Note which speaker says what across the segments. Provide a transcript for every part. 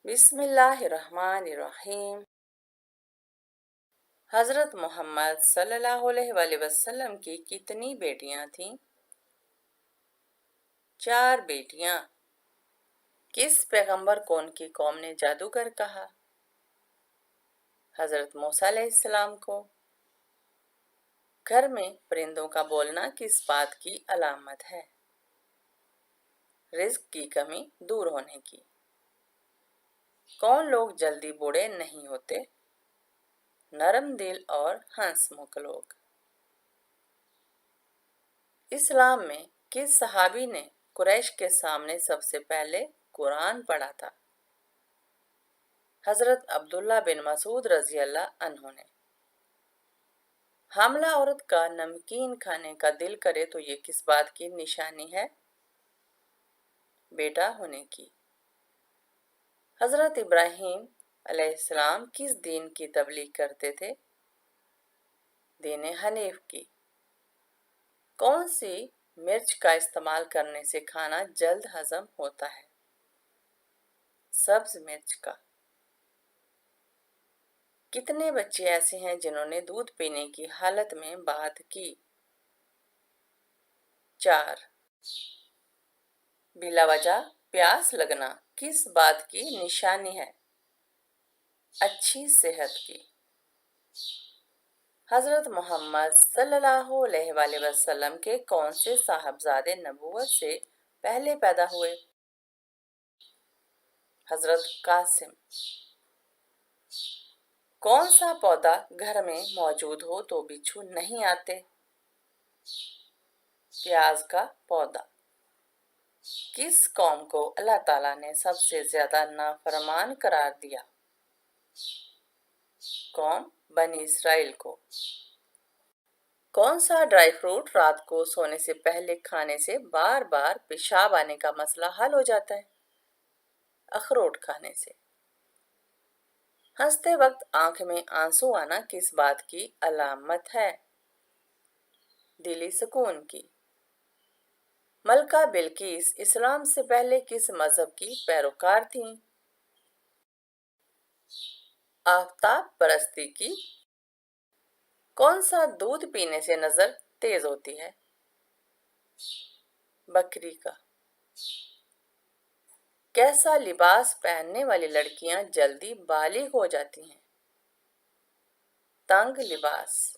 Speaker 1: बिस्मिल्लाहिर्रहमानिर्रहीम। हज़रत मोहम्मद सल्लल्लाहु अलैहि वसल्लम की कितनी बेटियां थीं? 4 बेटियां। किस पैगंबर को उनकी कौम ने जादूगर कहा? हज़रत मूसा अलैहिस्सलाम को। घर में परिंदों का बोलना किस बात की अलामत है? रिज़्क की कमी दूर होने की। कौन लोग जल्दी बूढ़े नहीं होते? नरम दिल और हंसमुख लोग। इस्लाम में किस सहाबी ने कुरैश के सामने सबसे पहले कुरान पढ़ा था? हजरत अब्दुल्ला बिन मसूद रजी अल्लाह अन्हु ने। हामला औरत का नमकीन खाने का दिल करे तो ये किस बात की निशानी है? बेटा होने की। हजरत इब्राहीम अलैहिस्सलाम किस दीन की तबलीग करते थे? दीन हनीफ की। कौन सी मिर्च का इस्तेमाल करने से खाना जल्द हजम होता है? सब्ज मिर्च का। कितने बच्चे ऐसे हैं जिन्होंने दूध पीने की हालत में बात की? 4। बिला वजह प्यास लगना किस बात की निशानी है? अच्छी सेहत की। हजरत मोहम्मद सल्लल्लाहु अलैहि वसल्लम के कौन से साहबजादे नबूवत से पहले पैदा हुए? हजरत कासिम। कौन सा पौधा घर में मौजूद हो तो बिच्छू नहीं आते? प्याज का पौधा। किस कौम को अल्लाह ताला ने सबसे ज्यादा नाफरमान करार दिया? कौम बनी इसराइल को। कौन सा ड्राई फ्रूट रात को सोने से पहले खाने से बार बार पेशाब आने का मसला हल हो जाता है? अखरोट खाने से। हंसते वक्त आंख में आंसू आना किस बात की अलामत है? दिली सुकून की। मलका बिल्किस इस्लाम से पहले किस मजहब की पैरोकार थीं? आफताब परस्ती की। कौन सा दूध पीने से नजर तेज होती है? बकरी का। कैसा लिबास पहनने वाली लड़कियां जल्दी बालिग हो जाती हैं? तंग लिबास।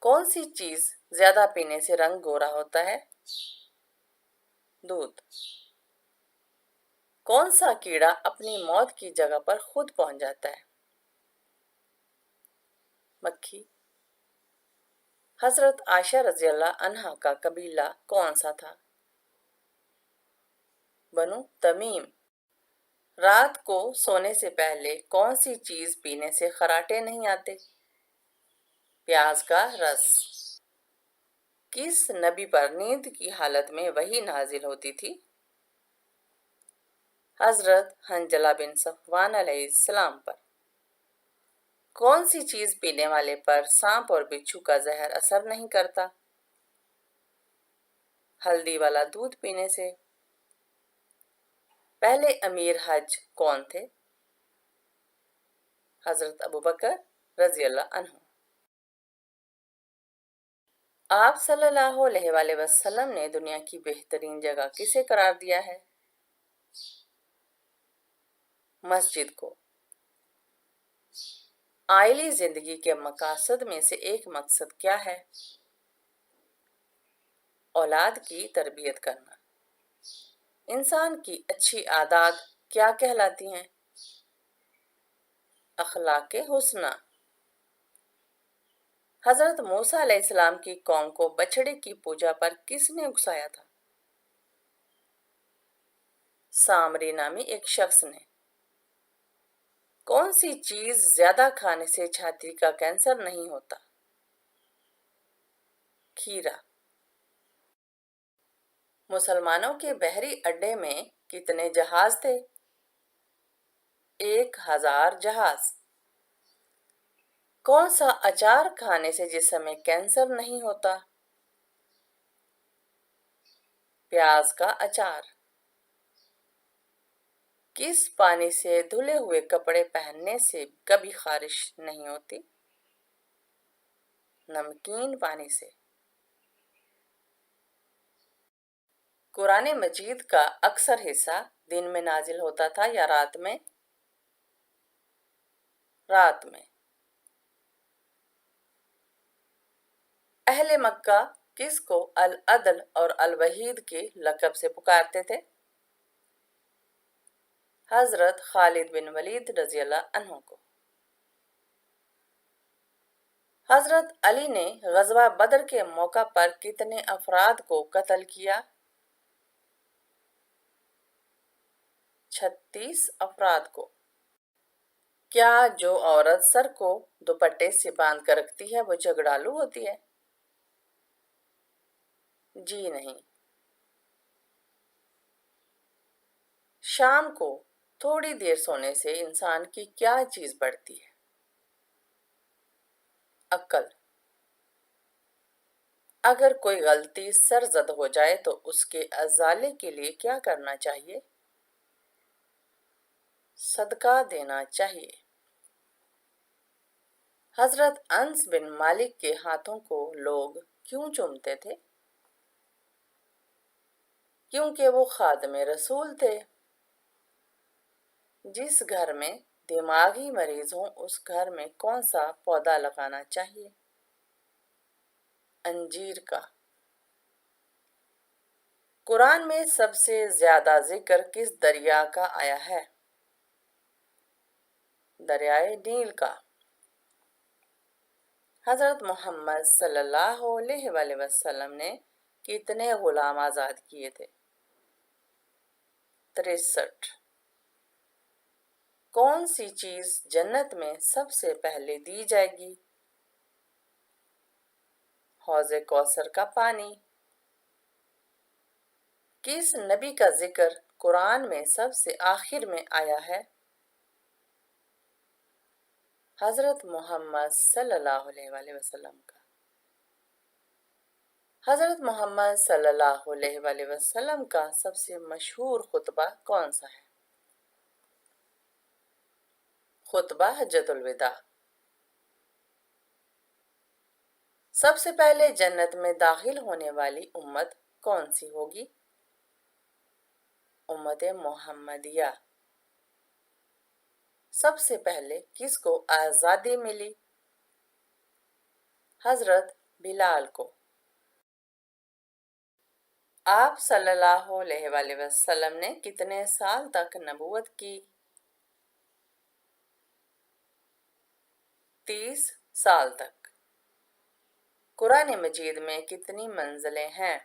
Speaker 1: कौन सी चीज ज्यादा पीने से रंग गोरा होता है? दूध। कौन सा कीड़ा अपनी मौत की जगह पर खुद पहुंच जाता है? मक्खी। हजरत आयशा रजी अल्लाह अन्हा का कबीला कौन सा था? बनु तमीम। रात को सोने से पहले कौन सी चीज पीने से खराटे नहीं आते? प्याज का रस। किस नबी पर नींद की हालत में वही नाजिल होती थी? हजरत हंजला बिन सफवान अलैहिस्सलाम पर। कौन सी चीज पीने वाले पर सांप और बिच्छू का जहर असर नहीं करता? हल्दी वाला दूध पीने से। पहले अमीर हज कौन थे? हजरत अबू बकर रजी अल्लाह अन्हु। आप सल्लल्लाहु अलैहि वसल्लम ने दुनिया की बेहतरीन जगह किसे करार दिया है? मस्जिद को। आइली जिंदगी के मकासद में से एक मकसद क्या है? औलाद की तरबियत करना। इंसान की अच्छी आदत क्या कहलाती हैं? अखलाक हुस्ना। हजरत मूसा अलैहिस्सलाम की कौम को बछड़े की पूजा पर किसने उकसाया था? सामरी नामी एक शख्स ने। कौन सी चीज ज्यादा खाने से छाती का कैंसर नहीं होता? खीरा। मुसलमानों के बहरी अड्डे में कितने जहाज थे? 1000 जहाज। कौन सा अचार खाने से जिस्म में कैंसर नहीं होता? प्याज का अचार। किस पानी से धुले हुए कपड़े पहनने से कभी खारिश नहीं होती? नमकीन पानी से। कुरान मजीद का अक्सर हिस्सा दिन में नाजिल होता था या रात में? रात में। अहले मक्का किसको अल अदल और अल वहीद के लक़ब से पुकारते थे? हजरत खालिद बिन वलीद रज़ियल्लाहु अन्हु को। हजरत अली ने ग़ज़वा बदर के मौका पर कितने अफराद को कत्ल किया? 36 अफराद को। क्या जो औरत सर को दुपट्टे से बांध कर रखती है वो झगड़ालू होती है? जी नहीं। शाम को थोड़ी देर सोने से इंसान की क्या चीज बढ़ती है? अक्ल। अगर कोई गलती सरजद हो जाए तो उसके अजाले के लिए क्या करना चाहिए? सदका देना चाहिए। हजरत अनस बिन मालिक के हाथों को लोग क्यों चूमते थे? क्योंकि वो खादमे रसूल थे। जिस घर में दिमागी मरीज हो उस घर में कौन सा पौधा लगाना चाहिए? अंजीर का। कुरान में सबसे ज्यादा जिक्र किस दरिया का आया है? दरियाए नील का। हजरत मोहम्मद सल्लल्लाहु अलैहि वसल्लम ने कितने गुलाम आजाद किए थे? 63। कौन सी चीज जन्नत में सबसे पहले दी जाएगी? हौज़े कौसर का पानी। किस नबी का जिक्र कुरान में सबसे आखिर में आया है? हजरत मोहम्मद सल्लल्लाहु अलैहि वसल्लम का। हजरत मोहम्मद सल्लल्लाहु अलैहि वसल्लम का सबसे मशहूर खुतबा कौन सा है? खुतबा हज्जतुल विदा। सबसे पहले जन्नत में दाखिल होने वाली उम्मत कौन सी होगी? उम्मत मोहम्मदिया। सबसे पहले किसको आजादी मिली? हजरत बिलाल को। आप सल्लल्लाहु अलैहि वसल्लम ने कितने साल तक नबूवत की? 30 साल तक। कुरान मजीद में कितनी मंजिलें हैं?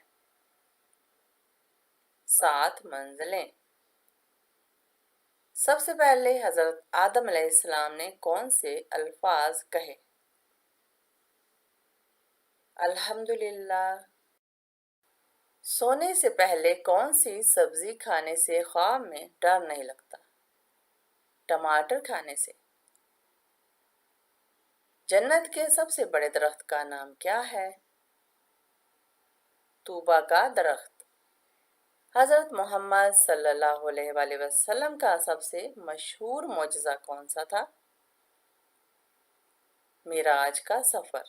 Speaker 1: 7 मंजिलें। सबसे पहले हजरत आदम अलैहिस्सलाम ने कौन से अल्फाज कहे? अल्हम्दुलिल्लाह। सोने से पहले कौन सी सब्जी खाने से ख्वाब में डर नहीं लगता? टमाटर खाने से। जन्नत के सबसे बड़े दरख्त का नाम क्या है? तूबा का दरख्त। हजरत मोहम्मद सल्लल्लाहु अलैहि वसल्लम का सबसे मशहूर मौजज़ा कौन सा था? मिराज का सफर।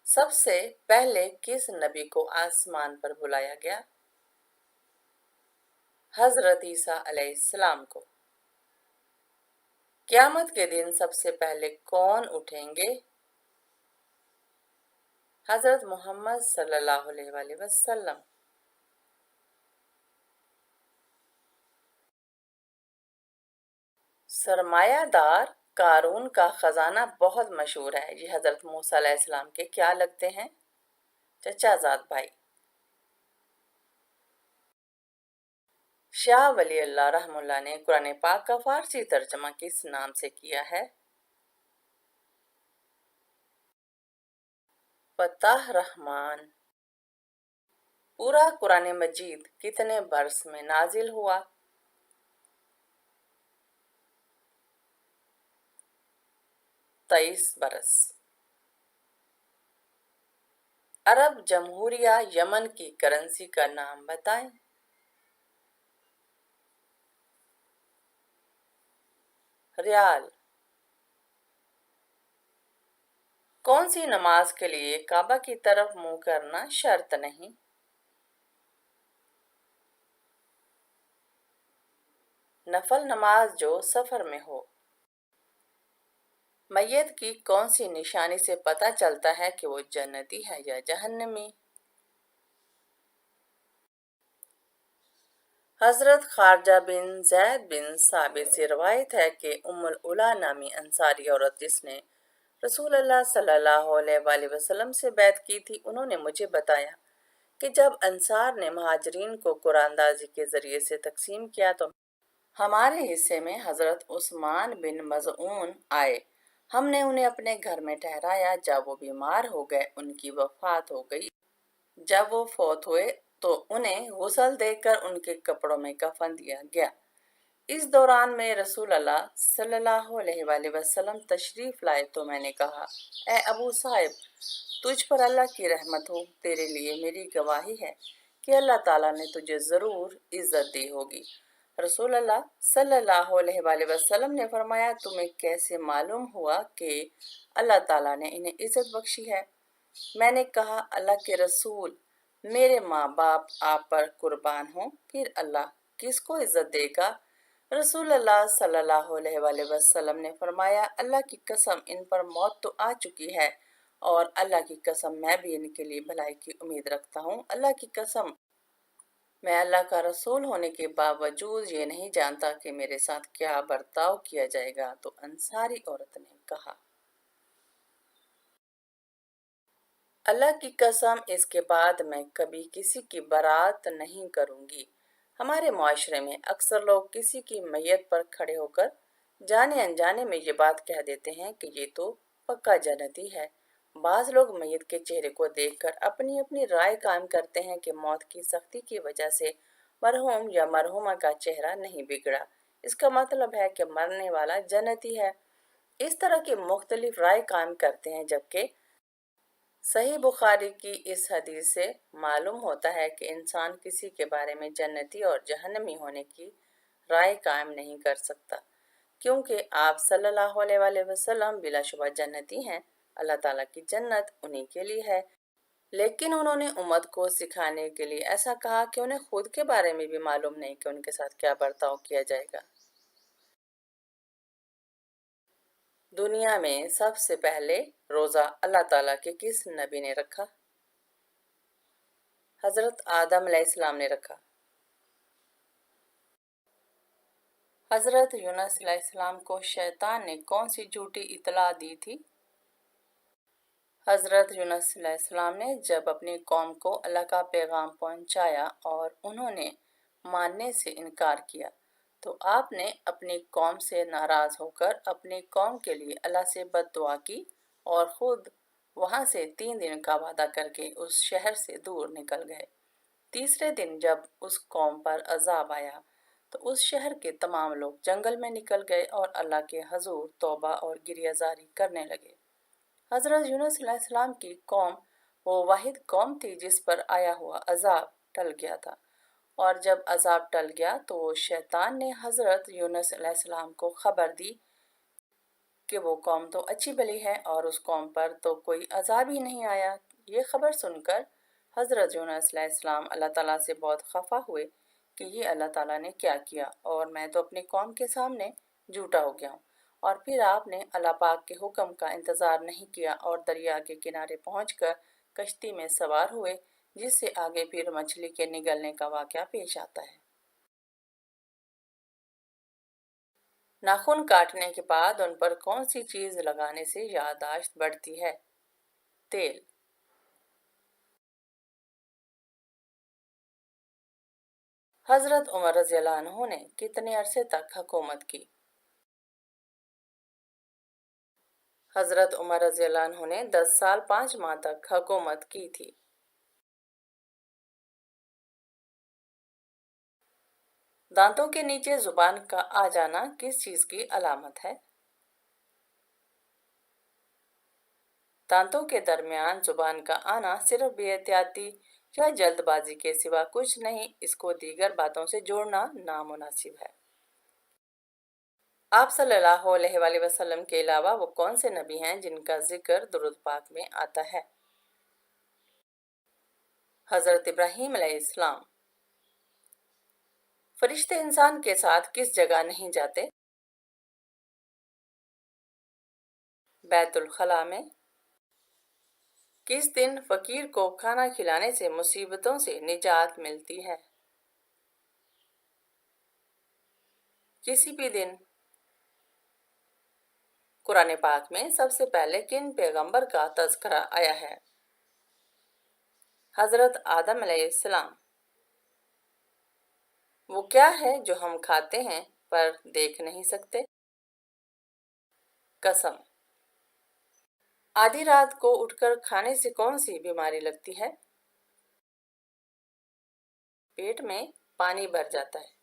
Speaker 1: सबसे पहले किस नबी को आसमान पर बुलाया गया? हजरत ईसा अलैहिस्सलाम को। क़यामत के दिन सबसे पहले कौन उठेंगे? हजरत मोहम्मद सल्लल्लाहु अलैहि वसल्लम। सरमायादार कारून का खजाना बहुत मशहूर है। ये हजरत मूसा अलैहिस्सलाम के क्या लगते हैं? चचाजाद भाई। शाह वली अल्लाह रहमुल्लाह ने कुरान पाक का फारसी तर्जमा किस नाम से किया है? फताह रहमान। पूरा कुरान मजीद कितने बरस में नाजिल हुआ? 23 बरस। अरब जमहूरिया यमन की करेंसी का नाम बताएं। रियाल। कौन सी नमाज के लिए काबा की तरफ मुंह करना शर्त नहीं? नफल नमाज जो सफर में हो। मैयत की कौन सी निशानी से पता चलता है कि वो जन्नती है या जहन्नमी? हजरत खारजा बिन जैद बिन साबित से रवायत है कि उम्मुल उला नामी अंसारी औरत जिसने रसूल अल्लाह सल्लल्लाहु अलैहि वसल्लम से बैत की थी, उन्होंने मुझे बताया कि जब अंसार ने महाजरीन को कुरानदाजी के जरिए से तकसीम किया तो हमारे हिस्से में हजरत उस्मान बिन मज़ऊन आए। हमने उन्हें अपने घर में ठहराया। जब वो बीमार हो गए, उनकी वफात हो गई। जब वो फौत हुए तो उन्हें गुस्ल देकर उनके कपड़ों में कफन दिया गया। इस दौरान में रसूल अल्लाह सल्लल्लाहु अलैहि वसल्लम तशरीफ लाए तो मैंने कहा, ए अबू साहिब, तुझ पर अल्लाह की रहमत हो। तेरे लिए मेरी गवाही है कि अल्लाह ताला ने तुझे ज़रूर इज्जत दी होगी। रसूल अल्लाह सल्लल्लाहु अलैहि वसल्लम ने फरमाया, तुम्हें कैसे मालूम हुआ कि अल्लाह ताला ने इन्हें इज्जत बख्शी है? मैंने कहा, अल्लाह के रसूल, मेरे माँ बाप आप पर कुर्बान हों, फिर अल्लाह किसको इज्जत देगा? रसूल अल्लाह सल्लल्लाहु अलैहि वसल्लम ने फरमाया, अल्लाह की कसम, इन पर मौत तो आ चुकी है और अल्लाह की कसम मैं भी इनके लिए भलाई की उम्मीद रखता हूँ। अल्लाह की कसम, मैं अल्लाह का रसूल होने के बावजूद ये नहीं जानता कि मेरे साथ क्या बर्ताव किया जाएगा। तो अंसारी औरत ने कहा, अल्लाह की कसम, इसके बाद मैं कभी किसी की बारात नहीं करूंगी। हमारे माशरे में अक्सर लोग किसी की मैयत पर खड़े होकर जाने अनजाने में ये बात कह देते हैं कि ये तो पक्का जन्नती है। बाज लोग मैयत के चेहरे को देखकर अपनी अपनी राय कायम करते हैं कि मौत की सख्ती की वजह से मरहूम या मरहुमा का चेहरा नहीं बिगड़ा, इसका मतलब है कि मरने वाला जन्नती है। इस तरह की मुख्तलिफ राय कायम करते हैं, जबकि सही बुखारी की इस हदीस से मालूम होता है कि इंसान किसी के बारे में जन्नती और जहन्नमी होने की राय कायम नहीं कर सकता, क्योंकि आप सल्लल्लाहु अलैहि वसल्लम बिलाशुबह जन्नती हैं। अल्लाह ताला की जन्नत उन्हीं के लिए है। लेकिन उन्होंने उम्मत को सिखाने के लिए ऐसा कहा कि उन्हें खुद के बारे में भी मालूम नहीं कि उनके साथ क्या बर्ताव किया जाएगा। दुनिया में सबसे पहले रोज़ा अल्लाह ताला के किस नबी ने रखा? हजरत आदम अलैहिस्सलाम ने रखा। हजरत यूनुस अलैहिस्सलाम को शैतान ने कौन सी झूठी इतला दी थी? हजरत यूनुस अलैहिस्सलाम ने जब अपनी कौम को अल्लाह का पैगाम पहुंचाया और उन्होंने मानने से इनकार किया, तो आपने अपनी कौम से नाराज होकर अपनी कौम के लिए अल्लाह से बद्दुआ की और खुद वहां से 3 दिन का वादा करके उस शहर से दूर निकल गए। तीसरे दिन जब उस कौम पर अजाब आया तो उस शहर के तमाम लोग जंगल में निकल गए और अल्लाह के हजूर तौबा और गिरियाजारी करने लगे। हजरत यूनुस अलैहिस्सलाम की कौम वो वाहिद कौम थी जिस पर आया हुआ अजाब टल गया था, और जब अजाब टल गया तो शैतान ने हजरत यूनुस अलैहिस्सलाम को खबर दी कि वो कौम तो अच्छी भली है और उस कौम पर तो कोई अजाब ही नहीं आया। ये खबर सुनकर हजरत यूनुस अलैहिस्सलाम अल्लाह ताला से बहुत खफा हुए कि ये अल्लाह ताला ने क्या किया, और मैं तो अपनी कौम के सामने झूठा हो गया हूँ। और फिर आपने अल्लाह पाक के हुक्म का इंतज़ार नहीं किया और दरिया के किनारे पहुंचकर कश्ती में सवार हुए, जिससे आगे फिर मछली के निगलने का वाक़या पेश आता है। नाखून काटने के बाद उन पर कौन सी चीज़ लगाने से याददाश्त बढ़ती है? तेल। हजरत उमर रज़ियल्लाहु अन्हु ने कितने अरसे तक हुकूमत की? हजरत उमर रज़ियल्लाहु अन्हु ने 10 साल 5 माह तक हुकूमत की थी। दांतों के नीचे जुबान का आ जाना किस चीज़ की अलामत है? दांतों के दरमियान जुबान का आना सिर्फ बेहतियाती या जल्दबाजी के सिवा कुछ नहीं, इसको दीगर बातों से जोड़ना नामुनासिब है। آپ صلی اللہ علیہ وآلہ وسلم کے علاوہ وہ کون سے نبی ہیں جن کا ذکر درود پاک میں آتا ہے؟ حضرت ابراہیم علیہ السلام۔ فرشتے انسان کے ساتھ کس جگہ نہیں جاتے؟ بیت الخلاء میں۔ کس دن فقیر کو کھانا کھلانے سے مصیبتوں سے نجات ملتی ہے؟ کسی بھی دن۔ قرآن پاک میں سب سے پہلے کن پیغمبر کا تذکرہ آیا ہے؟ حضرت آدم علیہ السلام۔ وہ کیا ہے جو ہم کھاتے ہیں پر دیکھ نہیں سکتے؟ قسم۔ آدھی رات کو اٹھ کر کھانے سے کون سی بیماری لگتی ہے؟ پیٹ میں پانی بھر جاتا ہے۔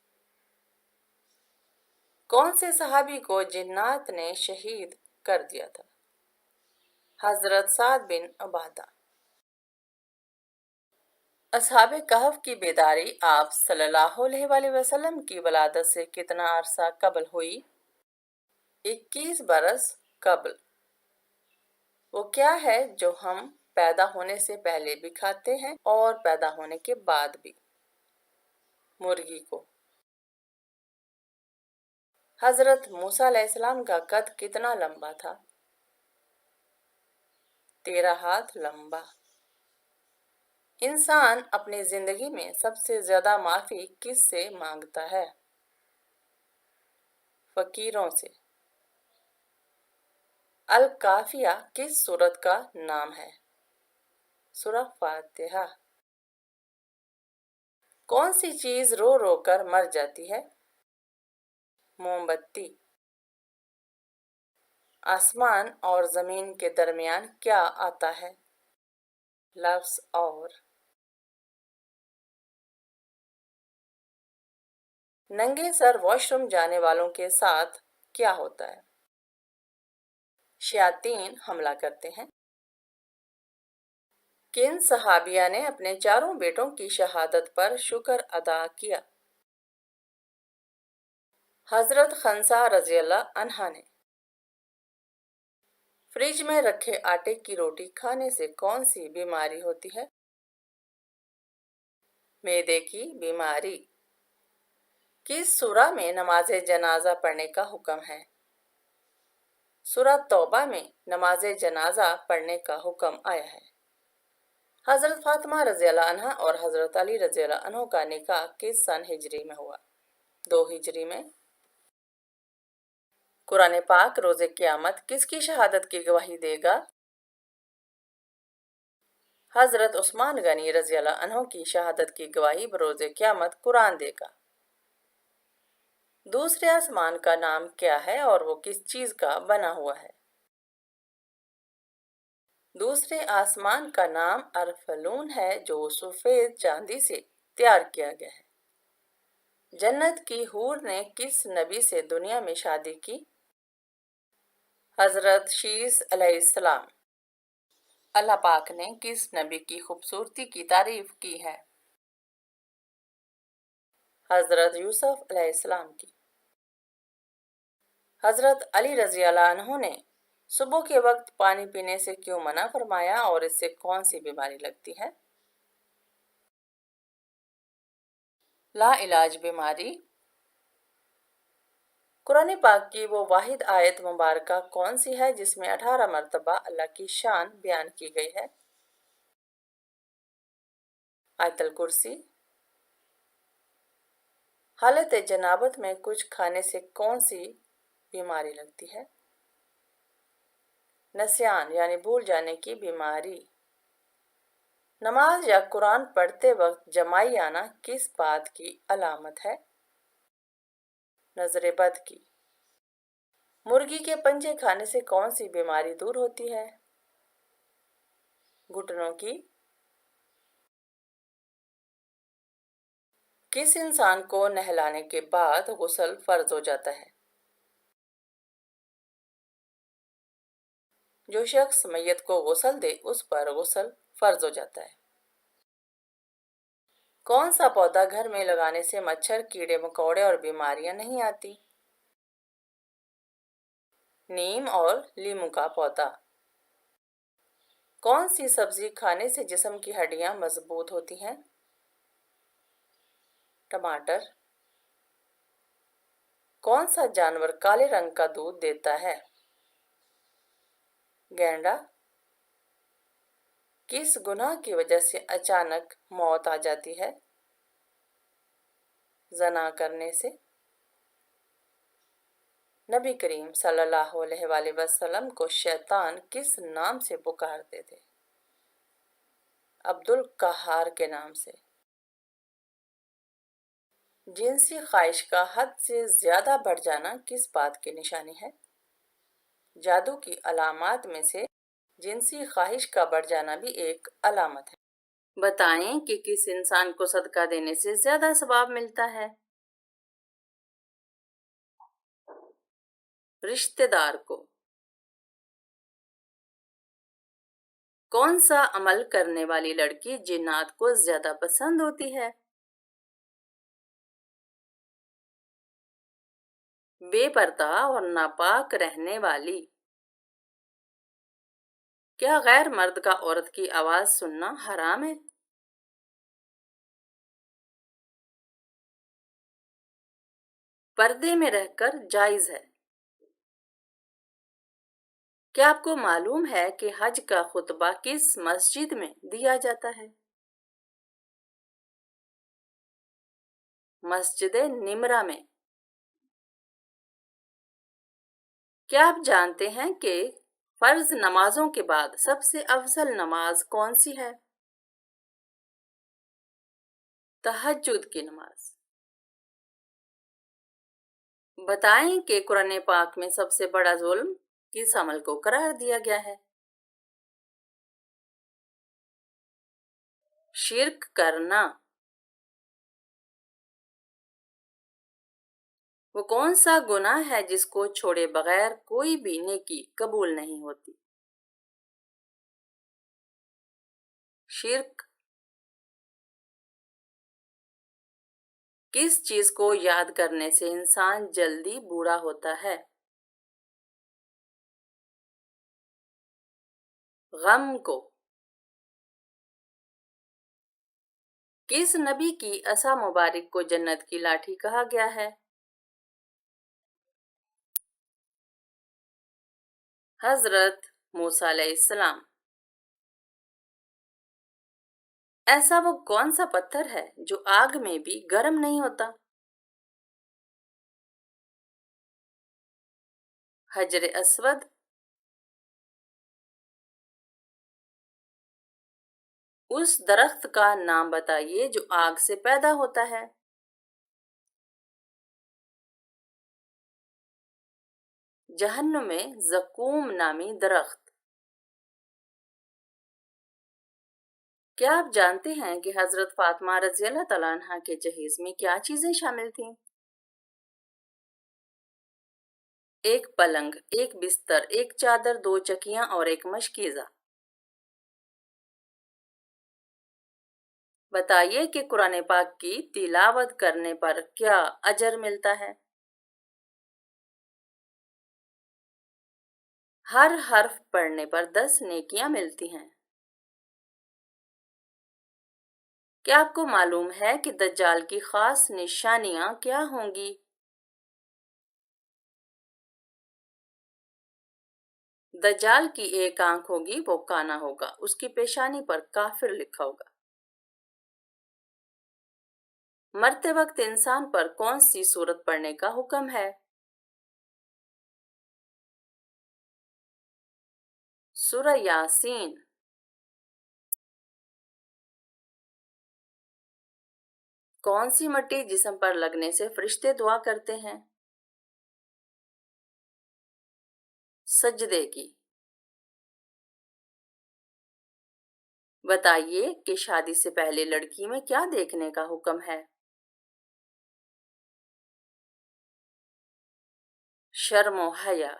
Speaker 1: کون سے صحابی کو جنات نے شہید کر دیا تھا؟ حضرت سعد بن عبادہ۔ اصحاب کہف کی بیداری آپ صلی اللہ علیہ وآلہ وسلم کی ولادت سے کتنا عرصہ قبل ہوئی؟ 21 برس قبل۔ وہ کیا ہے جو ہم پیدا ہونے سے پہلے بھی کھاتے ہیں اور پیدا ہونے کے بعد بھی؟ مرغی کو۔ حضرت موسیٰ علیہ السلام کا قد کتنا لمبا تھا؟ 13 ہاتھ لمبا۔ انسان اپنی زندگی میں سب سے زیادہ معافی کس سے مانگتا ہے؟ فقیروں سے۔ الکافیہ کس سورت کا نام ہے؟ سورہ فاتحہ۔ کون سی چیز رو رو کر مر جاتی ہے؟ موم بتی۔ آسمان اور زمین کے درمیان کیا آتا ہے؟ لفظ اور۔ ننگے سر واش روم جانے والوں کے ساتھ کیا ہوتا ہے؟ شیاطین حملہ کرتے ہیں۔ کن صحابیہ نے اپنے چاروں بیٹوں کی شہادت پر شکر ادا کیا؟ حضرت خنسا رضی اللہ عنہا نے۔ فریج میں رکھے آٹے کی روٹی کھانے سے کون سی بیماری ہوتی ہے؟ معدے کی بیماری۔ کس سورہ میں نماز جنازہ پڑھنے کا حکم ہے؟ سورہ توبہ میں نماز جنازہ پڑھنے کا حکم آیا ہے۔ حضرت فاطمہ رضی اللہ عنہا اور حضرت علی رضی اللہ عنہ کا نکاح کس سن ہجری میں ہوا؟ 2 ہجری میں۔ قرآن پاک روز قیامت کس کی شہادت کی گواہی دے گا؟ حضرت عثمان غنی رضی اللہ عنہ کی شہادت کی گواہی بروز قیامت قرآن دے گا۔ دوسرے آسمان کا نام کیا ہے اور وہ کس چیز کا بنا ہوا ہے؟ دوسرے آسمان کا نام ارفلون ہے جو سفید چاندی سے تیار کیا گیا ہے۔ جنت کی حور نے کس نبی سے دنیا میں شادی کی؟ حضرت شیس علیہ السلام۔ اللہ پاک نے کس نبی کی خوبصورتی کی تعریف کی ہے؟ حضرت یوسف علیہ السلام کی۔ حضرت علی رضی اللہ عنہ نے صبح کے وقت پانی پینے سے کیوں منع فرمایا اور اس سے کون سی بیماری لگتی ہے؟ لا علاج بیماری۔ قرآن پاک کی وہ واحد آیت مبارکہ کون سی ہے جس میں 18 مرتبہ اللہ کی شان بیان کی گئی ہے؟ آیت الکرسی۔ حالت جنابت میں کچھ کھانے سے کون سی بیماری لگتی ہے؟ نسیان یعنی بھول جانے کی بیماری۔ نماز یا قرآن پڑھتے وقت جمائی آنا کس بات کی علامت ہے؟ نظر بد کی۔ مرغی کے پنجے کھانے سے کون سی بیماری دور ہوتی ہے؟ گھٹنوں کی۔ کس انسان کو نہلانے کے بعد غسل فرض ہو جاتا ہے؟ جو شخص میت کو غسل دے اس پر غسل فرض ہو جاتا ہے۔ کون سا پودا گھر میں لگانے سے مچھر، کیڑے مکوڑے اور بیماریاں نہیں آتی؟ नीम और लीमू का पौधा। कौन सी सब्जी खाने से जिस्म की हड्डियां मजबूत होती हैं? टमाटर। कौन सा जानवर काले रंग का दूध देता है? गैंडा। किस गुनाह की वजह से अचानक मौत आ जाती है? ज़ना करने से। नबी करीम सल्लल्लाहु अलैहि वसल्लम को शैतान किस नाम से पुकारते थे? अब्दुल कहार के नाम से। जिनसी ख्वाहिश का हद से ज्यादा बढ़ जाना किस बात की निशानी है? जादू की अलामात में से जिनसी ख्वाहिश का बढ़ जाना भी एक अलामत है। बताएं कि किस इंसान को सदका देने से ज्यादा सवाब मिलता है? रिश्तेदार को। कौन सा अमल करने वाली लड़की जिन्नात को ज्यादा पसंद होती है? बेपर्दा और नापाक रहने वाली। क्या गैर मर्द का औरत की आवाज सुनना हराम है? पर्दे में रहकर जायज है। क्या आपको मालूम है कि हज का खुतबा किस मस्जिद में दिया जाता है? मस्जिद निमरा में। क्या आप जानते हैं कि फर्ज नमाजों के बाद सबसे अफजल नमाज कौन सी है? तहज्जुद की नमाज। बताएं कि कुरान पाक में सबसे बड़ा जुल्म किस अमल को करार दिया गया है? शिर्क करना। वो कौन सा गुनाह है जिसको छोड़े बगैर कोई भी नेकी कबूल नहीं होती? शिर्क। किस चीज को याद करने से इंसान जल्दी बूढ़ा होता है? गम को। किस नबी की असा मुबारक को जन्नत की लाठी कहा गया है? हजरत मूसा अलैहिस्सलाम। ऐसा वो कौन सा पत्थर है जो आग में भी गर्म नहीं होता? हजर अस्वद। उस दरख्त का नाम बताइए जो आग से पैदा होता है। जहन्नुम में जकूम नामी दरख्त। क्या आप जानते हैं कि हजरत फातिमा रजी अल्लाह तआला अन्हा के जहेज में क्या चीजें शामिल थीं? एक पलंग, एक बिस्तर, एक चादर, दो चकियां और एक मशकीजा। बताइए कि कुरान पाक की तिलावत करने पर क्या अजर मिलता है? हर हर्फ पढ़ने पर 10 नेकियां मिलती हैं। क्या आपको मालूम है कि दज्जाल की खास निशानियां क्या होंगी? दज्जाल की एक आंख होगी, वो काना होगा, उसकी पेशानी पर काफिर लिखा होगा। मरते वक्त इंसान पर कौन सी सूरत पढ़ने का हुक्म है? सूरह यासीन। कौन सी मट्टी जिस्म पर लगने से फरिश्ते दुआ करते हैं? सजदे की। बताइए कि शादी से पहले लड़की में क्या देखने का हुक्म है? शर्म और हया।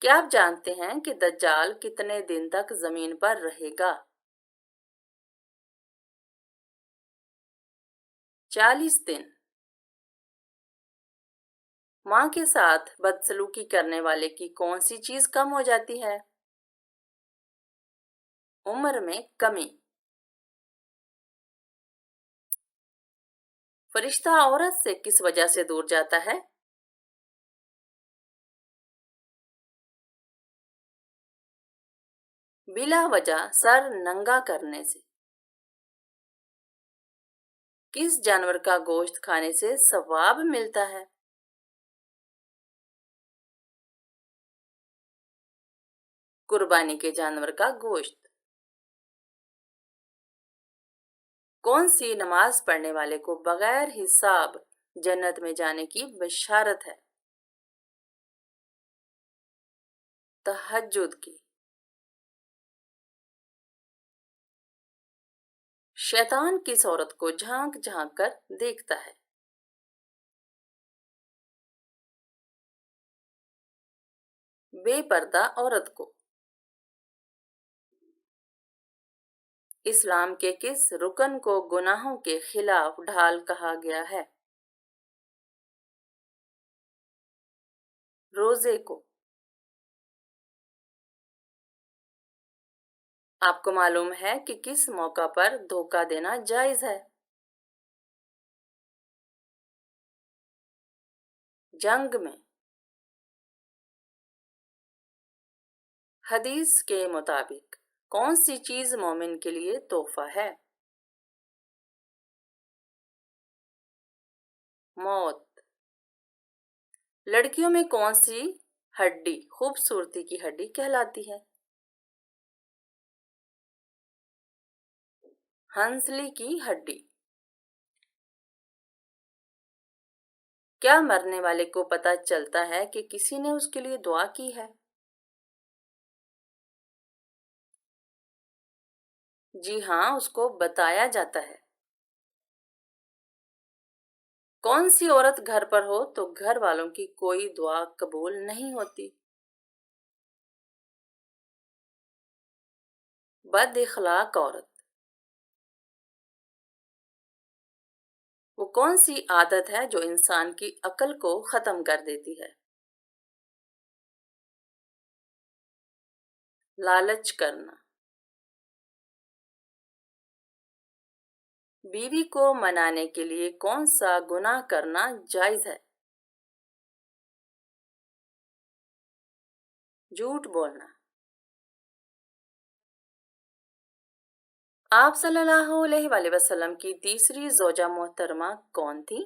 Speaker 1: क्या आप जानते हैं कि दज्जाल कितने दिन तक जमीन पर रहेगा? 40 दिन। ماں کے ساتھ بدسلوکی کرنے والے کی کون سی چیز کم ہو جاتی ہے؟ عمر میں کمی۔ فرشتہ عورت سے کس وجہ سے دور جاتا ہے؟ بلا وجہ سر ننگا کرنے سے۔ کس جانور کا گوشت کھانے سے ثواب ملتا ہے؟ قربانی کے جانور کا گوشت۔ کون سی نماز پڑھنے والے کو بغیر حساب جنت میں جانے کی بشارت ہے؟ تہجد کی۔ شیطان کس عورت کو جھانک جھانک کر دیکھتا ہے؟ بے پردہ عورت کو۔ اسلام کے کس رکن کو گناہوں کے خلاف ڈھال کہا گیا ہے؟ روزے کو۔ آپ کو معلوم ہے کہ کس موقع پر دھوکہ دینا جائز ہے؟ جنگ میں۔ حدیث کے مطابق کون سی چیز مومن کے لیے تحفہ ہے؟ موت۔ لڑکیوں میں کون سی ہڈی خوبصورتی کی ہڈی کہلاتی ہے؟ ہنسلی کی ہڈی۔ کیا مرنے والے کو پتہ چلتا ہے کہ کسی نے اس کے لیے دعا کی ہے؟ جی ہاں، اس کو بتایا جاتا ہے۔ کون سی عورت گھر پر ہو تو گھر والوں کی کوئی دعا قبول نہیں ہوتی؟ بد اخلاق عورت۔ وہ کون سی عادت ہے جو انسان کی عقل کو ختم کر دیتی ہے؟ لالچ کرنا۔ بیوی کو منانے کے لیے کون سا گناہ کرنا جائز ہے؟ جھوٹ بولنا۔ آپ صلی اللہ علیہ وآلہ وسلم کی تیسری زوجہ محترمہ کون تھی؟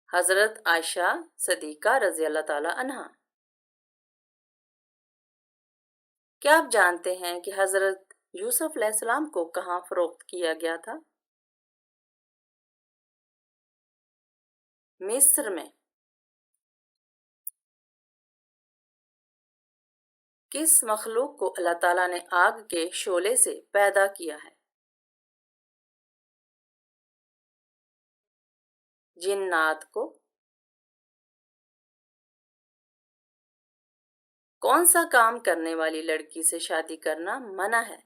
Speaker 1: حضرت عائشہ صدیقہ رضی اللہ تعالی عنہا۔ کیا آپ جانتے ہیں کہ حضرت یوسف علیہ السلام کو کہاں فروخت کیا گیا تھا؟ مصر میں۔ کس مخلوق کو اللہ تعالیٰ نے آگ کے شعلے سے پیدا کیا ہے؟ جنات کو۔ کون سا کام کرنے والی لڑکی سے شادی کرنا منع ہے؟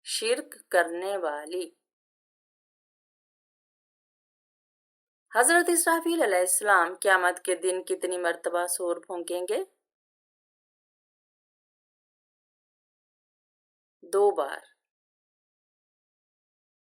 Speaker 1: شرک کرنے والی۔ حضرت اسرافیل علیہ السلام قیامت کے دن کتنی مرتبہ صور پھونکیں گے؟ 2 بار۔